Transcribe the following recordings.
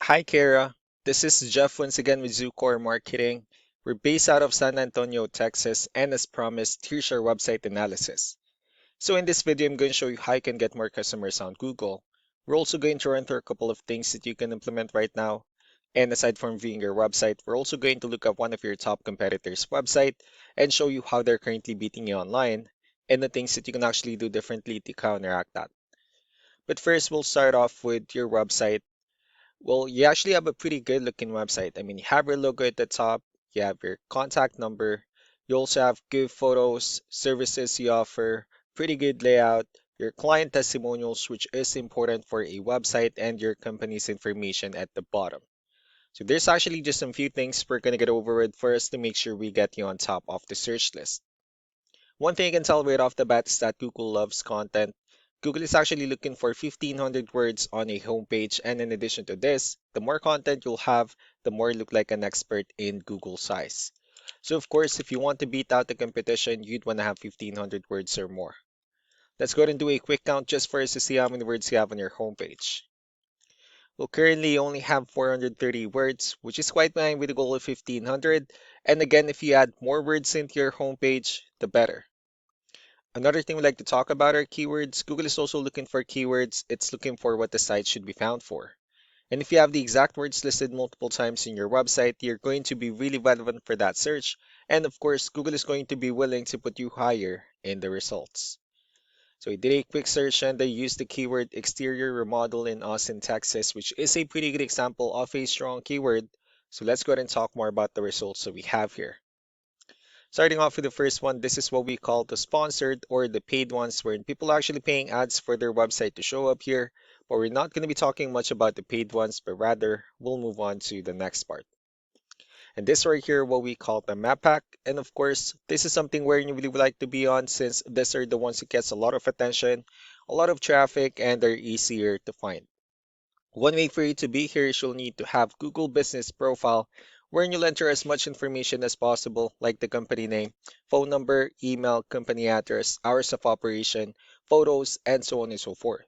Hi, Kara. This is Jeff once again with Zucore Marketing. We're based out of San Antonio, Texas, and as promised, here's our website analysis. So in this video, I'm going to show you how you can get more customers on Google. We're also going to run through a couple of things that you can implement right now. And aside from viewing your website, we're also going to look at one of your top competitors' website and show you how they're currently beating you online and the things that you can actually do differently to counteract that. But first, we'll start off with your website. Well, you actually have a pretty good looking website. I mean, you have your logo at the top, you have your contact number, you also have good photos, services you offer, pretty good layout, your client testimonials, which is important for a website, and your company's information at the bottom. So there's actually just some few things we're gonna get over with first to make sure we get you on top of the search list. One thing I can tell right off the bat is that Google loves content. Google is actually looking for 1,500 words on a homepage, and in addition to this, the more content you'll have, the more you look like an expert in Google size. So, of course, if you want to beat out the competition, you'd want to have 1,500 words or more. Let's go ahead and do a quick count just for us to see how many words you have on your homepage. Well, currently you only have 430 words, which is quite fine with a goal of 1,500. And again, if you add more words into your homepage, the better. Another thing we like to talk about are keywords. Google is also looking for keywords. It's looking for what the site should be found for. And if you have the exact words listed multiple times in your website, you're going to be really relevant for that search. And of course, Google is going to be willing to put you higher in the results. So I did a quick search and I used the keyword exterior remodel in Austin, Texas, which is a pretty good example of a strong keyword. So let's go ahead and talk more about the results that we have here. Starting off with the first one, this is what we call the sponsored or the paid ones, wherein people are actually paying ads for their website to show up here. But we're not going to be talking much about the paid ones, but rather we'll move on to the next part. And this right here, what we call the map pack. And of course, this is something where you really would like to be on since these are the ones that gets a lot of attention, a lot of traffic, and they're easier to find. One way for you to be here is you'll need to have Google Business Profile, wherein you'll enter as much information as possible, like the company name, phone number, email, company address, hours of operation, photos, and so on and so forth.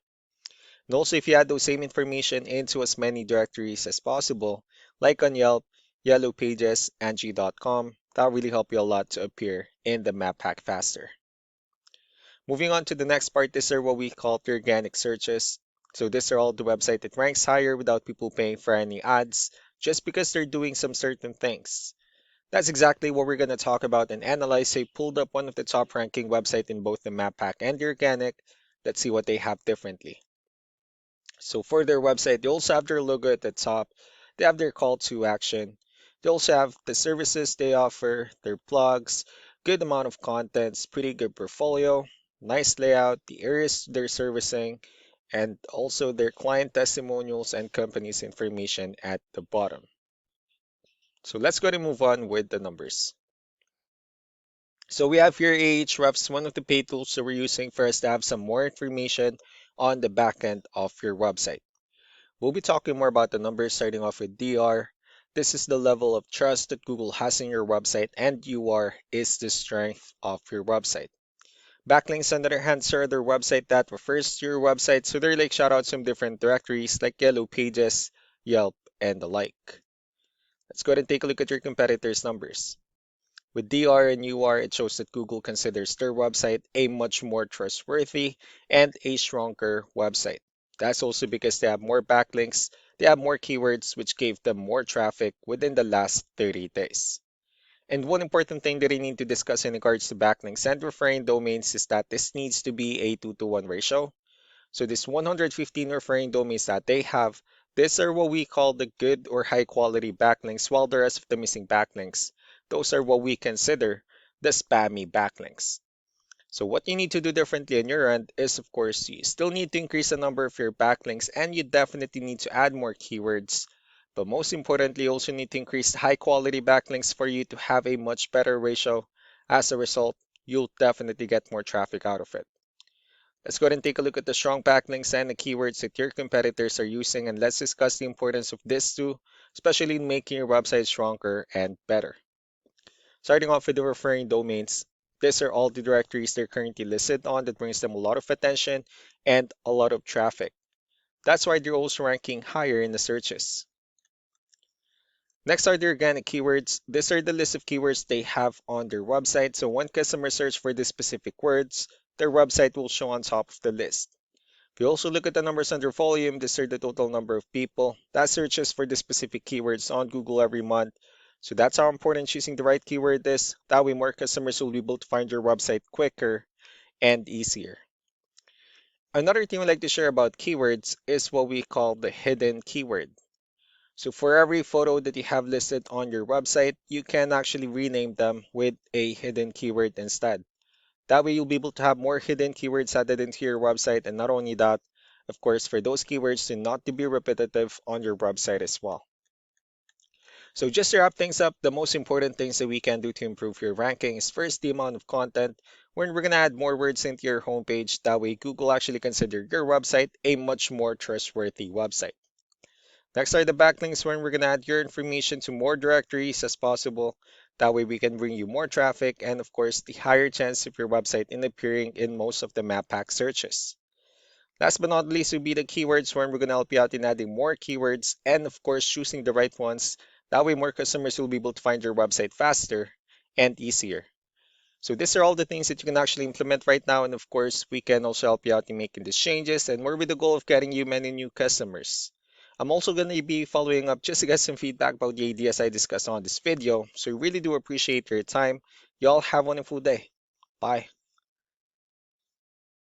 And also, if you add those same information into as many directories as possible, like on Yelp, Yellow Pages, Angie.com, that'll really help you a lot to appear in the map pack faster. Moving on to the next part, these are what we call the organic searches. So these are all the website that ranks higher without people paying for any ads, just because they're doing some certain things. That's exactly what we're going to talk about and analyze. So I pulled up one of the top ranking website in both the map pack and the organic. Let's see what they have differently. So for their website, they also have their logo at the top. They have their call to action. They also have the services they offer, their blogs, good amount of contents, pretty good portfolio, nice layout, the areas they're servicing, and also their client testimonials and company's information at the bottom. So let's go and move on with the numbers. So we have here Ahrefs, one of the paid tools that we're using for us to have some more information on the back end of your website. We'll be talking more about the numbers starting off with DR. This is the level of trust that Google has in your website, and UR is the strength of your website. Backlinks, on the other hand, are their website that refers to your website, so they're like shoutouts from different directories like Yellow Pages, Yelp, and the like. Let's go ahead and take a look at your competitors' numbers. With DR and UR, it shows that Google considers their website a much more trustworthy and a stronger website. That's also because they have more backlinks, they have more keywords, which gave them more traffic within the last 30 days. And one important thing that I need to discuss in regards to backlinks and referring domains is that this needs to be a 2-to-1 ratio. So this 115 referring domains that they have, these are what we call the good or high quality backlinks, while the rest of the missing backlinks, those are what we consider the spammy backlinks. So what you need to do differently on your end is, of course, you still need to increase the number of your backlinks and you definitely need to add more keywords. But most importantly, you also need to increase the high quality backlinks for you to have a much better ratio. As a result, you'll definitely get more traffic out of it. Let's go ahead and take a look at the strong backlinks and the keywords that your competitors are using, and let's discuss the importance of this too, especially in making your website stronger and better. Starting off with the referring domains, these are all the directories they're currently listed on that brings them a lot of attention and a lot of traffic. That's why they're also ranking higher in the searches. Next are the organic keywords. These are the list of keywords they have on their website. So when customers search for these specific words, their website will show on top of the list. If you also look at the numbers under volume, these are the total number of people that searches for the specific keywords on Google every month. So that's how important choosing the right keyword is. That way more customers will be able to find your website quicker and easier. Another thing we like to share about keywords is what we call the hidden keyword. So for every photo that you have listed on your website, you can actually rename them with a hidden keyword instead. That way you'll be able to have more hidden keywords added into your website, and not only that, of course, for those keywords to not to be repetitive on your website as well. So just to wrap things up, the most important things that we can do to improve your ranking is first the amount of content. When we're gonna add more words into your homepage, that way Google actually consider your website a much more trustworthy website. Next are the backlinks when we're gonna add your information to more directories as possible. That way we can bring you more traffic and of course the higher chance of your website in appearing in most of the map pack searches. Last but not least will be the keywords when we're gonna help you out in adding more keywords and of course choosing the right ones. That way more customers will be able to find your website faster and easier. So these are all the things that you can actually implement right now, and of course, we can also help you out in making these changes and more with the goal of getting you many new customers. I'm also going to be following up just to get some feedback about the ideas I discussed on this video, so I really do appreciate your time. Y'all have a wonderful day. Bye.